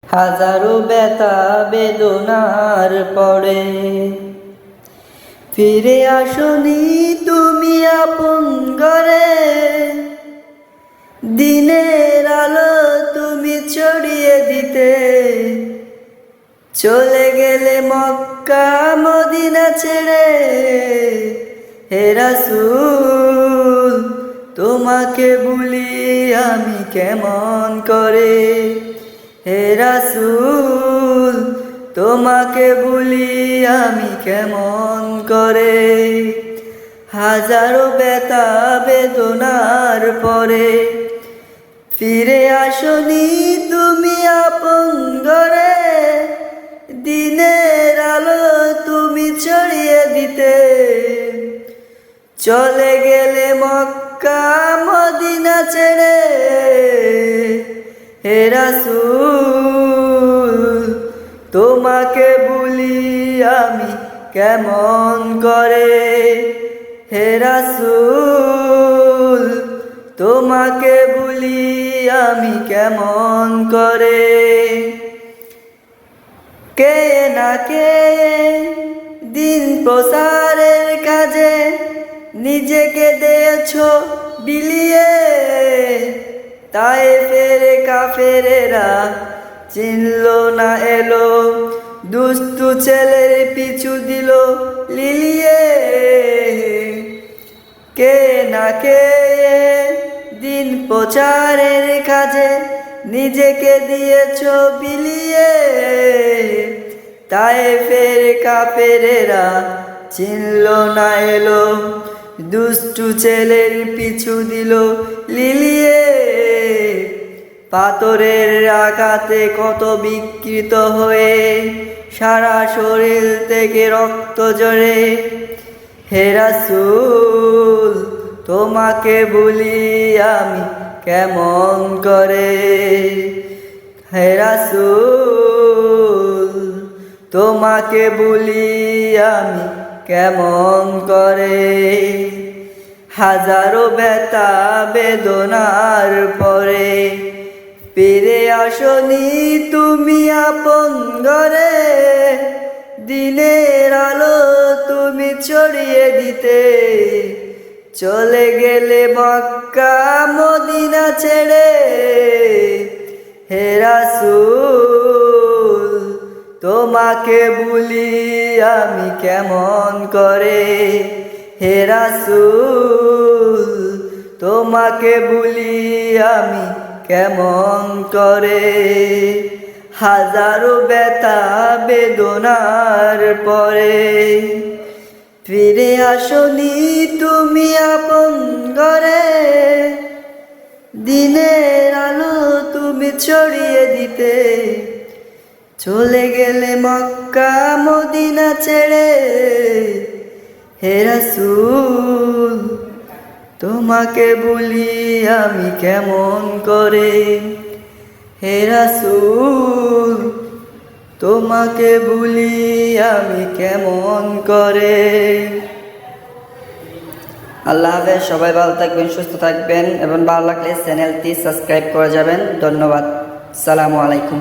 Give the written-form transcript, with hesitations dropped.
হাজারো ব্যথা বেদনার পরে ফিরে আসনি তুমি আপন ঘরে। দিনের আলো তুমি ছড়িয়ে দিতে চলে গেলে মক্কা মদিনা ছেড়ে। হে রাসূল তোমাকে ভুলি আমি কেমন করে। হে রাসূল তোমাকে ভুলি আমি কেমন করে। হাজারো ব্যথা বেদনার পরে ফিরে আসনি তুমি আপন ঘরে। দিনের আলো তুমি ছড়িয়ে দিতে চলে গেলে মক্কা মদিনা ছেড়ে। হে রাসূল তোমাকে ভুলি আমি কেমন করে। হে রাসূল তোমাকে ভুলি আমি কেমন করে। কে না কে দিন প্রসারের কাজে নিজেকে দিয়েছো বিলিয়ে। তায়েফের কাফেরেরা চিনল না এলো, দুষ্টু ছেলের পিছু দিল লিলিয়ে। কে না কে দিন প্রচারের কাজে নিজেকে দিয়েছো বিলিয়ে। তায়েফের কাফেরেরা চিনল না এলো, দুষ্টু ছেলের পিছু দিল লিলিয়ে। পাথরের আঘাতে কত বিকৃত হয়ে সারা শরীর থেকে রক্ত ঝরে। হে রাসূল তোমাকে ভুলি আমি কেমন করে। হে রাসূল তোমাকে ভুলি আমি কেমন করে। হাজারো ব্যথা বেদনার পরে ফিরে আসনি তুমি আপন ঘরে। দিনের আলো তুমি ছড়িয়ে দিতে চলে গেলে মক্কা মদিনা ছেড়ে। হে রাসূল তোমাকে ভুলি আমি কেমন করে। হে রাসূল তোমাকে ভুলি আমি কেমন করে। হাজারো ব্যথা বেদনার পরে ফিরে আসনি তুমি আপন ঘরে। দিনের আলো তুমি ছড়িয়ে দিতে চলে গেলে মক্কা মদিনা ছেড়ে। হে রাসূল তোমাকে ভুলি আমি কেমন করে। হে রাসূল তোমাকে ভুলি আমি কেমন করে। আল্লাহ হাফেজ। সবাই ভালো থাকবেন, সুস্থ থাকবেন এবং ভালো লাগলে চ্যানেলটি সাবস্ক্রাইব করে যাবেন। ধন্যবাদ। আসসালামু আলাইকুম।